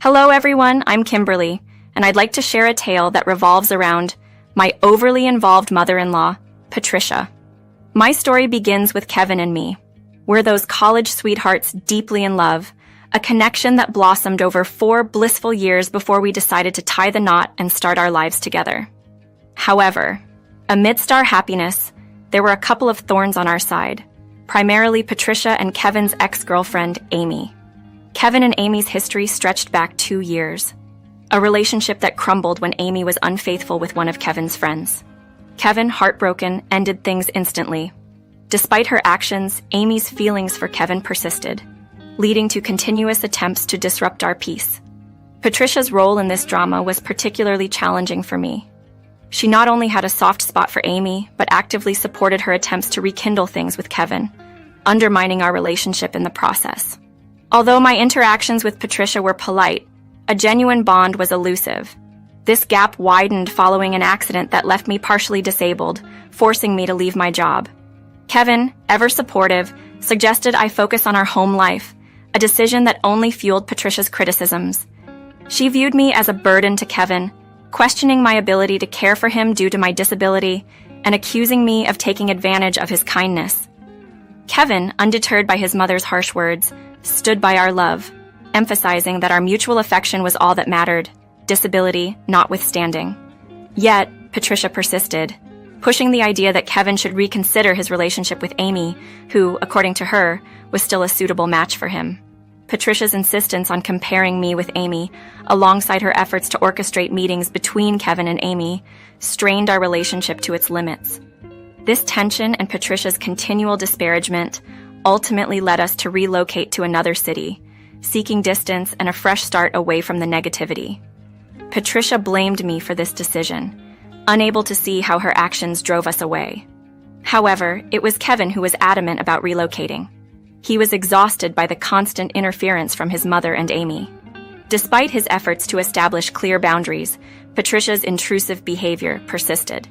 Hello everyone, I'm Kimberly, and I'd like to share a tale that revolves around my overly involved mother-in-law, Patricia. My story begins with Kevin and me. We're those college sweethearts deeply in love, a connection that blossomed over 4 blissful years before we decided to tie the knot and start our lives together. However, amidst our happiness, there were a couple of thorns on our side, primarily Patricia and Kevin's ex-girlfriend, Amy. Kevin and Amy's history stretched back 2 years, a relationship that crumbled when Amy was unfaithful with one of Kevin's friends. Kevin, heartbroken, ended things instantly. Despite her actions, Amy's feelings for Kevin persisted, leading to continuous attempts to disrupt our peace. Patricia's role in this drama was particularly challenging for me. She not only had a soft spot for Amy, but actively supported her attempts to rekindle things with Kevin, undermining our relationship in the process. Although my interactions with Patricia were polite, a genuine bond was elusive. This gap widened following an accident that left me partially disabled, forcing me to leave my job. Kevin, ever supportive, suggested I focus on our home life, a decision that only fueled Patricia's criticisms. She viewed me as a burden to Kevin, questioning my ability to care for him due to my disability, and accusing me of taking advantage of his kindness. Kevin, undeterred by his mother's harsh words, stood by our love, emphasizing that our mutual affection was all that mattered, disability notwithstanding. Yet, Patricia persisted, pushing the idea that Kevin should reconsider his relationship with Amy, who, according to her, was still a suitable match for him. Patricia's insistence on comparing me with Amy, alongside her efforts to orchestrate meetings between Kevin and Amy, strained our relationship to its limits. This tension and Patricia's continual disparagement ultimately led us to relocate to another city, seeking distance and a fresh start away from the negativity. Patricia blamed me for this decision, unable to see how her actions drove us away. However, it was Kevin who was adamant about relocating. He was exhausted by the constant interference from his mother and Amy. Despite his efforts to establish clear boundaries, Patricia's intrusive behavior persisted.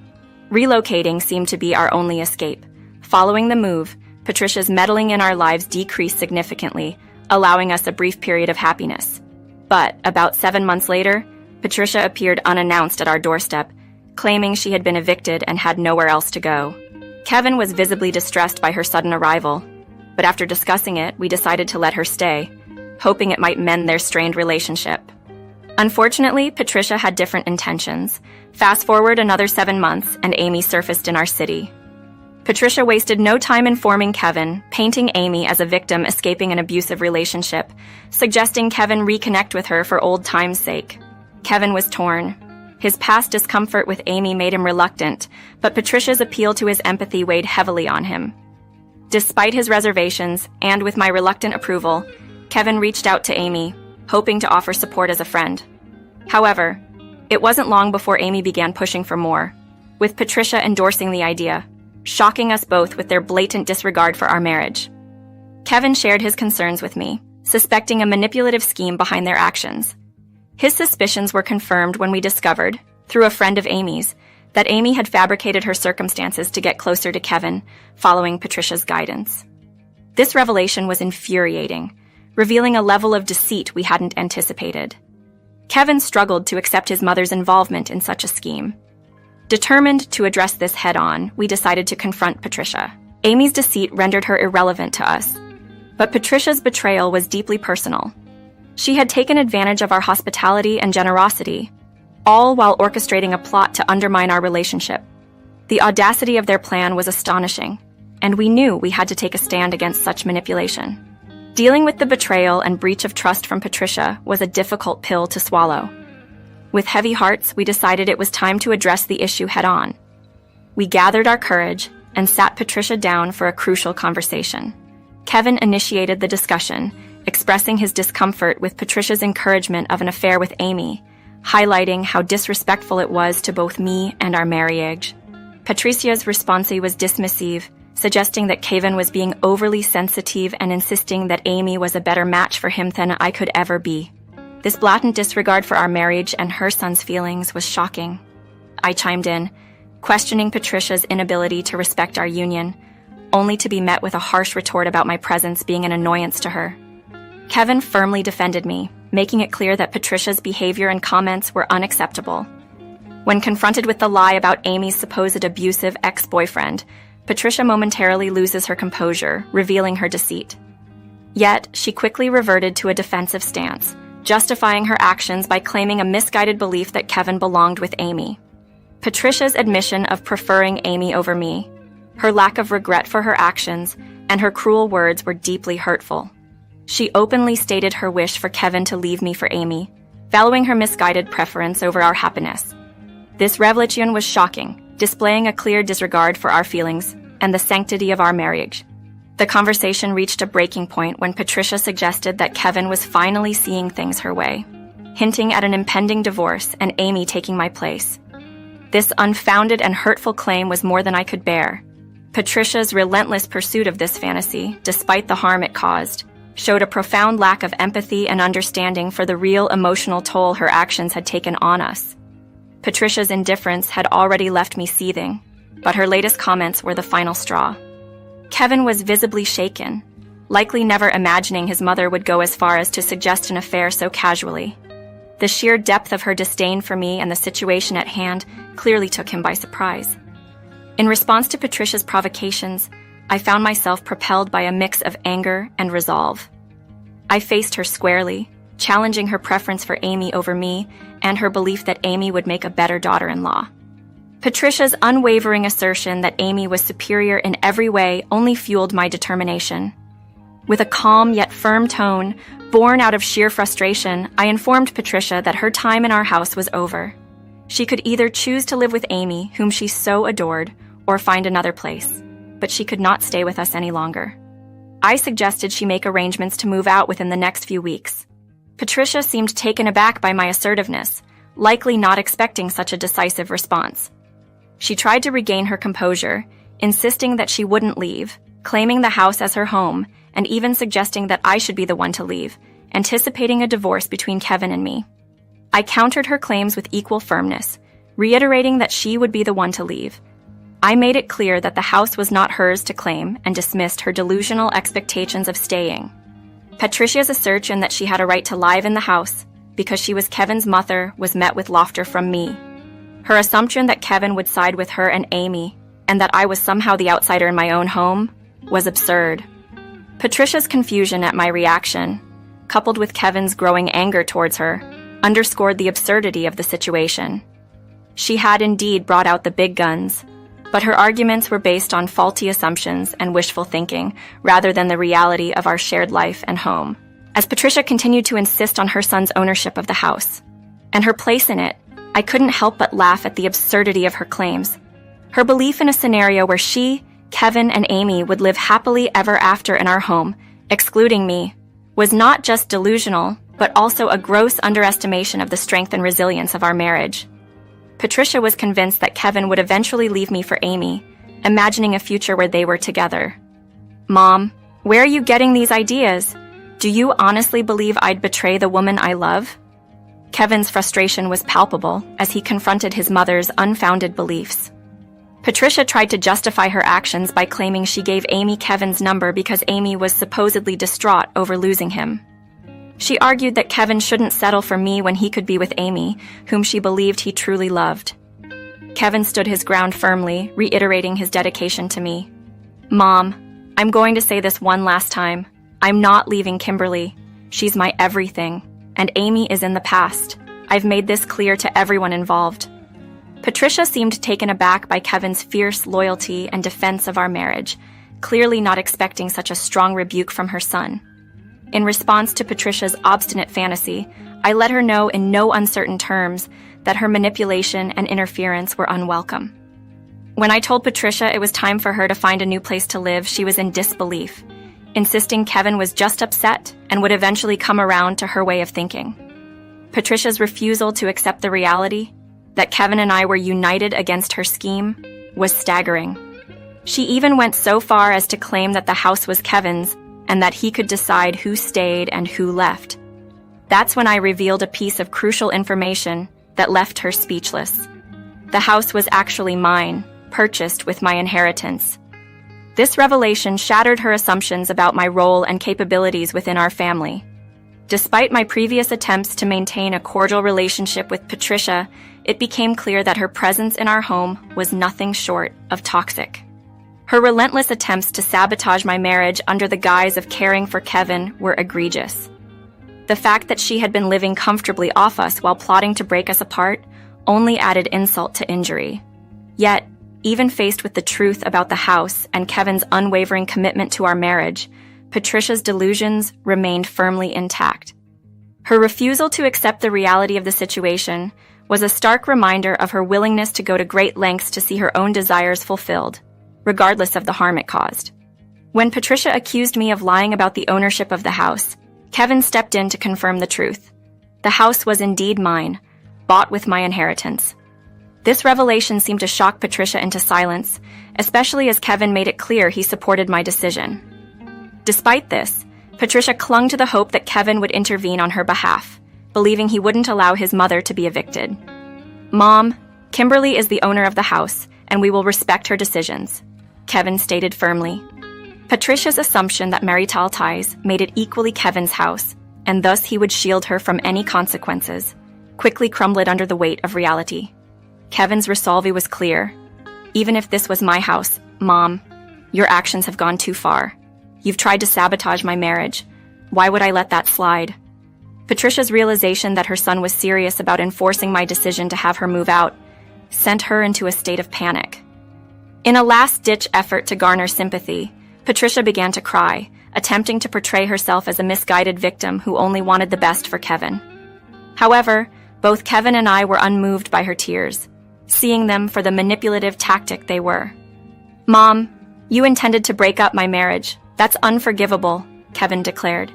Relocating seemed to be our only escape. Following the move, Patricia's meddling in our lives decreased significantly, allowing us a brief period of happiness. But about 7 months later, Patricia appeared unannounced at our doorstep, claiming she had been evicted and had nowhere else to go. Kevin was visibly distressed by her sudden arrival, but after discussing it, we decided to let her stay, hoping it might mend their strained relationship. Unfortunately, Patricia had different intentions. Fast forward another 7 months, and Amy surfaced in our city. Patricia wasted no time informing Kevin, painting Amy as a victim escaping an abusive relationship, suggesting Kevin reconnect with her for old times' sake. Kevin was torn. His past discomfort with Amy made him reluctant, but Patricia's appeal to his empathy weighed heavily on him. Despite his reservations, and with my reluctant approval, Kevin reached out to Amy, hoping to offer support as a friend. However, it wasn't long before Amy began pushing for more, with Patricia endorsing the idea, shocking us both with their blatant disregard for our marriage. Kevin shared his concerns with me, suspecting a manipulative scheme behind their actions. His suspicions were confirmed when we discovered, through a friend of Amy's, that Amy had fabricated her circumstances to get closer to Kevin, following Patricia's guidance. This revelation was infuriating, revealing a level of deceit we hadn't anticipated. Kevin struggled to accept his mother's involvement in such a scheme. Determined to address this head-on, we decided to confront Patricia. Amy's deceit rendered her irrelevant to us, but Patricia's betrayal was deeply personal. She had taken advantage of our hospitality and generosity, all while orchestrating a plot to undermine our relationship. The audacity of their plan was astonishing, and we knew we had to take a stand against such manipulation. Dealing with the betrayal and breach of trust from Patricia was a difficult pill to swallow. With heavy hearts, we decided it was time to address the issue head-on. We gathered our courage and sat Patricia down for a crucial conversation. Kevin initiated the discussion, expressing his discomfort with Patricia's encouragement of an affair with Amy, highlighting how disrespectful it was to both me and our marriage. Patricia's response was dismissive, suggesting that Kevin was being overly sensitive and insisting that Amy was a better match for him than I could ever be. This blatant disregard for our marriage and her son's feelings was shocking. I chimed in, questioning Patricia's inability to respect our union, only to be met with a harsh retort about my presence being an annoyance to her. Kevin firmly defended me, making it clear that Patricia's behavior and comments were unacceptable. When confronted with the lie about Amy's supposed abusive ex-boyfriend, Patricia momentarily loses her composure, revealing her deceit. Yet, she quickly reverted to a defensive stance, justifying her actions by claiming a misguided belief that Kevin belonged with Amy. Patricia's admission of preferring Amy over me, her lack of regret for her actions, and her cruel words were deeply hurtful. She openly stated her wish for Kevin to leave me for Amy, valuing her misguided preference over our happiness. This revelation was shocking, displaying a clear disregard for our feelings and the sanctity of our marriage. The conversation reached a breaking point when Patricia suggested that Kevin was finally seeing things her way, hinting at an impending divorce and Amy taking my place. This unfounded and hurtful claim was more than I could bear. Patricia's relentless pursuit of this fantasy, despite the harm it caused, showed a profound lack of empathy and understanding for the real emotional toll her actions had taken on us. Patricia's indifference had already left me seething, but her latest comments were the final straw. Kevin was visibly shaken, likely never imagining his mother would go as far as to suggest an affair so casually. The sheer depth of her disdain for me and the situation at hand clearly took him by surprise. In response to Patricia's provocations, I found myself propelled by a mix of anger and resolve. I faced her squarely, challenging her preference for Amy over me and her belief that Amy would make a better daughter-in-law. Patricia's unwavering assertion that Amy was superior in every way only fueled my determination. With a calm yet firm tone, born out of sheer frustration, I informed Patricia that her time in our house was over. She could either choose to live with Amy, whom she so adored, or find another place, but she could not stay with us any longer. I suggested she make arrangements to move out within the next few weeks. Patricia seemed taken aback by my assertiveness, likely not expecting such a decisive response. She tried to regain her composure, insisting that she wouldn't leave, claiming the house as her home, and even suggesting that I should be the one to leave, anticipating a divorce between Kevin and me. I countered her claims with equal firmness, reiterating that she would be the one to leave. I made it clear that the house was not hers to claim and dismissed her delusional expectations of staying. Patricia's assertion that she had a right to live in the house because she was Kevin's mother was met with laughter from me. Her assumption that Kevin would side with her and Amy, and that I was somehow the outsider in my own home, was absurd. Patricia's confusion at my reaction, coupled with Kevin's growing anger towards her, underscored the absurdity of the situation. She had indeed brought out the big guns, but her arguments were based on faulty assumptions and wishful thinking rather than the reality of our shared life and home. As Patricia continued to insist on her son's ownership of the house and her place in it, I couldn't help but laugh at the absurdity of her claims. Her belief in a scenario where she, Kevin, and Amy would live happily ever after in our home, excluding me, was not just delusional, but also a gross underestimation of the strength and resilience of our marriage. Patricia was convinced that Kevin would eventually leave me for Amy, imagining a future where they were together. Mom, where are you getting these ideas? Do you honestly believe I'd betray the woman I love? Kevin's frustration was palpable as he confronted his mother's unfounded beliefs. Patricia tried to justify her actions by claiming she gave Amy Kevin's number because Amy was supposedly distraught over losing him. She argued that Kevin shouldn't settle for me when he could be with Amy, whom she believed he truly loved. Kevin stood his ground firmly, reiterating his dedication to me. Mom, I'm going to say this one last time. I'm not leaving Kimberly. She's my everything, and Amy is in the past. I've made this clear to everyone involved. Patricia seemed taken aback by Kevin's fierce loyalty and defense of our marriage, clearly not expecting such a strong rebuke from her son. In response to Patricia's obstinate fantasy, I let her know in no uncertain terms that her manipulation and interference were unwelcome. When I told Patricia it was time for her to find a new place to live, she was in disbelief, insisting Kevin was just upset and would eventually come around to her way of thinking. Patricia's refusal to accept the reality that Kevin and I were united against her scheme was staggering. She even went so far as to claim that the house was Kevin's and that he could decide who stayed and who left. That's when I revealed a piece of crucial information that left her speechless. The house was actually mine, purchased with my inheritance. This revelation shattered her assumptions about my role and capabilities within our family. Despite my previous attempts to maintain a cordial relationship with Patricia, it became clear that her presence in our home was nothing short of toxic. Her relentless attempts to sabotage my marriage under the guise of caring for Kevin were egregious. The fact that she had been living comfortably off us while plotting to break us apart only added insult to injury. Yet, even faced with the truth about the house and Kevin's unwavering commitment to our marriage, Patricia's delusions remained firmly intact. Her refusal to accept the reality of the situation was a stark reminder of her willingness to go to great lengths to see her own desires fulfilled, regardless of the harm it caused. When Patricia accused me of lying about the ownership of the house, Kevin stepped in to confirm the truth. The house was indeed mine, bought with my inheritance. This revelation seemed to shock Patricia into silence, especially as Kevin made it clear he supported my decision. Despite this, Patricia clung to the hope that Kevin would intervene on her behalf, believing he wouldn't allow his mother to be evicted. "Mom, Kimberly is the owner of the house, and we will respect her decisions," Kevin stated firmly. Patricia's assumption that marital ties made it equally Kevin's house, and thus he would shield her from any consequences, quickly crumbled under the weight of reality. Kevin's resolve was clear. "Even if this was my house, Mom, your actions have gone too far. You've tried to sabotage my marriage. Why would I let that slide?" Patricia's realization that her son was serious about enforcing my decision to have her move out sent her into a state of panic. In a last-ditch effort to garner sympathy, Patricia began to cry, attempting to portray herself as a misguided victim who only wanted the best for Kevin. However, both Kevin and I were unmoved by her tears, seeing them for the manipulative tactic they were. "Mom, you intended to break up my marriage. That's unforgivable," Kevin declared.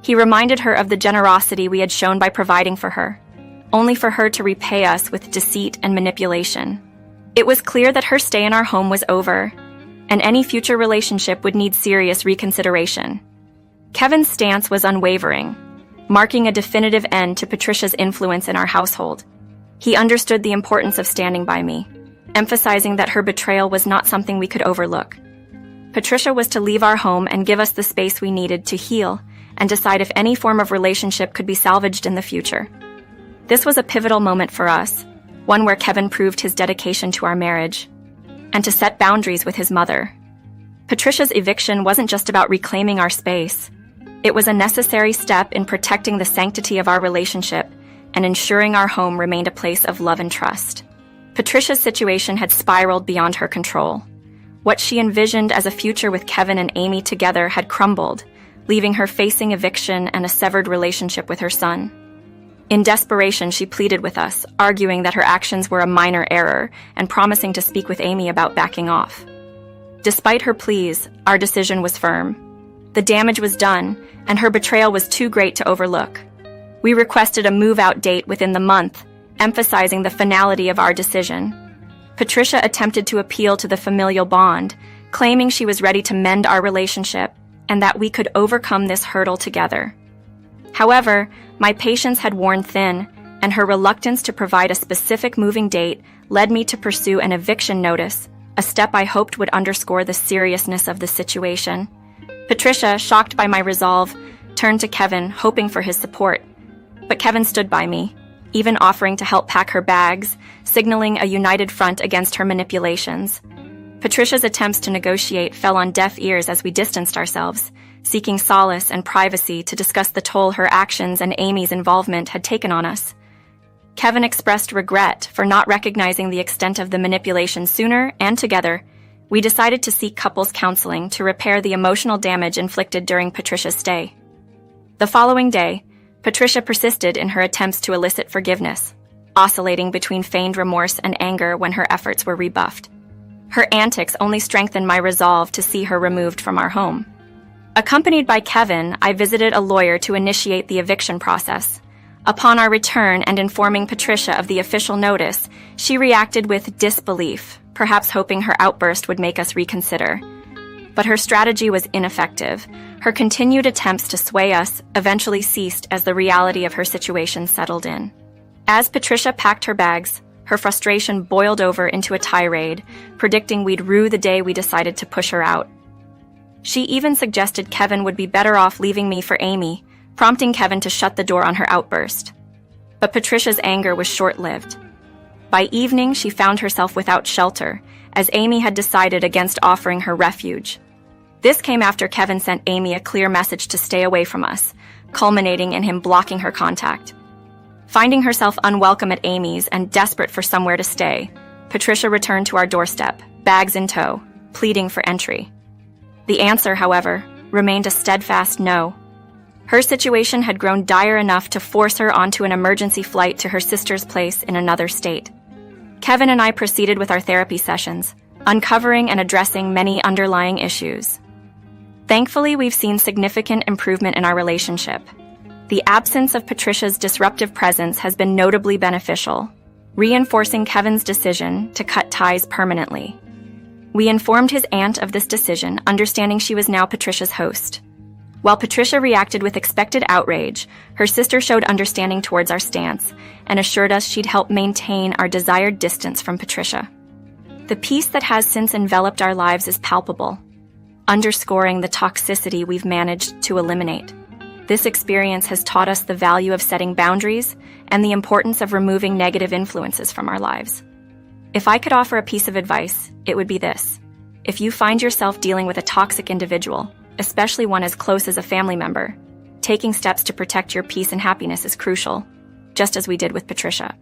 He reminded her of the generosity we had shown by providing for her, only for her to repay us with deceit and manipulation. It was clear that her stay in our home was over, and any future relationship would need serious reconsideration. Kevin's stance was unwavering, marking a definitive end to Patricia's influence in our household. He understood the importance of standing by me, emphasizing that her betrayal was not something we could overlook. Patricia was to leave our home and give us the space we needed to heal and decide if any form of relationship could be salvaged in the future. This was a pivotal moment for us, one where Kevin proved his dedication to our marriage, and to set boundaries with his mother. Patricia's eviction wasn't just about reclaiming our space. It was a necessary step in protecting the sanctity of our relationship and ensuring our home remained a place of love and trust. Patricia's situation had spiraled beyond her control. What she envisioned as a future with Kevin and Amy together had crumbled, leaving her facing eviction and a severed relationship with her son. In desperation, she pleaded with us, arguing that her actions were a minor error and promising to speak with Amy about backing off. Despite her pleas, our decision was firm. The damage was done, and her betrayal was too great to overlook. We requested a move-out date within the month, emphasizing the finality of our decision. Patricia attempted to appeal to the familial bond, claiming she was ready to mend our relationship and that we could overcome this hurdle together. However, my patience had worn thin, and her reluctance to provide a specific moving date led me to pursue an eviction notice, a step I hoped would underscore the seriousness of the situation. Patricia, shocked by my resolve, turned to Kevin, hoping for his support. But Kevin stood by me, even offering to help pack her bags, signaling a united front against her manipulations. Patricia's attempts to negotiate fell on deaf ears as we distanced ourselves, seeking solace and privacy to discuss the toll her actions and Amy's involvement had taken on us. Kevin expressed regret for not recognizing the extent of the manipulation sooner, and together, we decided to seek couples counseling to repair the emotional damage inflicted during Patricia's stay. The following day, Patricia persisted in her attempts to elicit forgiveness, oscillating between feigned remorse and anger when her efforts were rebuffed. Her antics only strengthened my resolve to see her removed from our home. Accompanied by Kevin, I visited a lawyer to initiate the eviction process. Upon our return and informing Patricia of the official notice, she reacted with disbelief, perhaps hoping her outburst would make us reconsider. But her strategy was ineffective. Her continued attempts to sway us eventually ceased as the reality of her situation settled in. As Patricia packed her bags, her frustration boiled over into a tirade, predicting we'd rue the day we decided to push her out. She even suggested Kevin would be better off leaving me for Amy, prompting Kevin to shut the door on her outburst. But Patricia's anger was short-lived. By evening, she found herself without shelter, as Amy had decided against offering her refuge. This came after Kevin sent Amy a clear message to stay away from us, culminating in him blocking her contact. Finding herself unwelcome at Amy's and desperate for somewhere to stay, Patricia returned to our doorstep, bags in tow, pleading for entry. The answer, however, remained a steadfast no. Her situation had grown dire enough to force her onto an emergency flight to her sister's place in another state. Kevin and I proceeded with our therapy sessions, uncovering and addressing many underlying issues. Thankfully, we've seen significant improvement in our relationship. The absence of Patricia's disruptive presence has been notably beneficial, reinforcing Kevin's decision to cut ties permanently. We informed his aunt of this decision, understanding she was now Patricia's host. While Patricia reacted with expected outrage, her sister showed understanding towards our stance and assured us she'd help maintain our desired distance from Patricia. The peace that has since enveloped our lives is palpable, underscoring the toxicity we've managed to eliminate. This experience has taught us the value of setting boundaries and the importance of removing negative influences from our lives. If I could offer a piece of advice, it would be this. If you find yourself dealing with a toxic individual, especially one as close as a family member, taking steps to protect your peace and happiness is crucial, just as we did with Patricia.